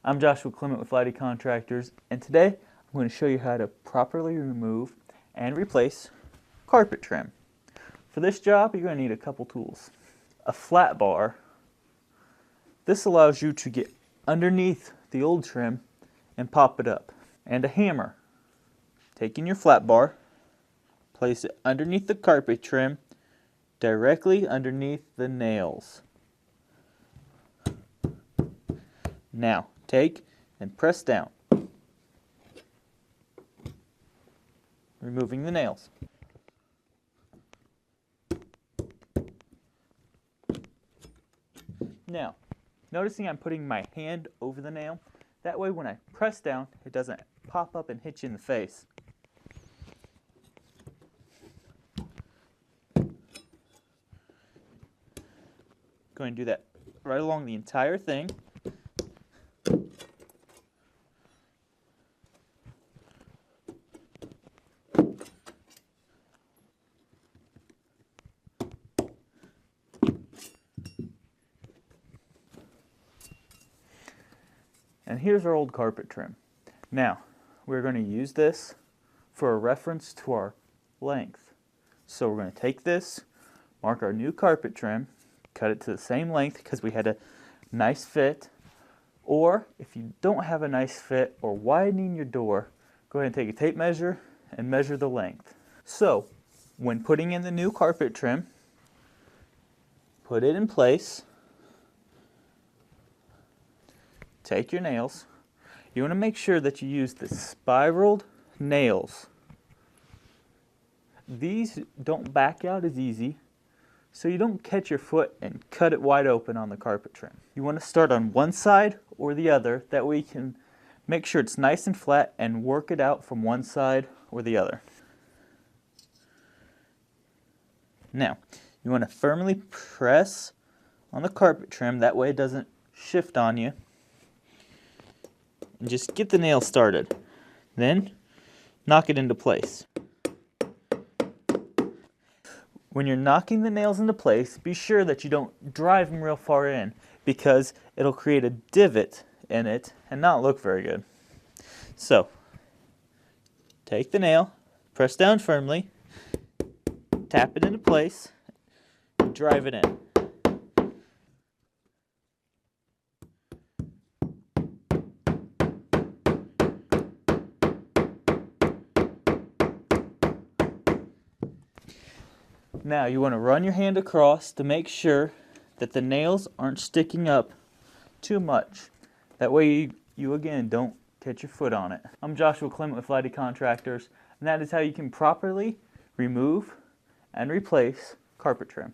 I'm Joshua Clement with Flighty Contractors, and today I'm going to show you how to properly remove and replace carpet trim. For this job, you're going to need a couple tools. A flat bar. This allows you to get underneath the old trim and pop it up. And a hammer. Taking your flat bar, place it underneath the carpet trim, directly underneath the nails. Now, take and press down, removing the nails. Now, noticing I'm putting my hand over the nail, that way when I press down, it doesn't pop up and hit you in the face. Going to do that right along the entire thing. And here's our old carpet trim. Now, we're going to use this for a reference to our length. So we're going to take this, mark our new carpet trim, cut it to the same length because we had a nice fit. Or if you don't have a nice fit or widening your door, go ahead and take a tape measure and measure the length. So, when putting in the new carpet trim, put it in place. Take your nails. You want to make sure that you use the spiraled nails. These don't back out as easy, so you don't catch your foot and cut it wide open on the carpet trim. You want to start on one side or the other, that way you can make sure it's nice and flat and work it out from one side or the other. Now, you want to firmly press on the carpet trim, that way it doesn't shift on you. And just get the nail started. Then, knock it into place. When you're knocking the nails into place, be sure that you don't drive them real far in, because it'll create a divot in it and not look very good. So, take the nail, press down firmly, tap it into place, and drive it in. Now you want to run your hand across to make sure that the nails aren't sticking up too much. That way you again don't catch your foot on it. I'm Joshua Clement with Flighty Contractors, and that is how you can properly remove and replace carpet trim.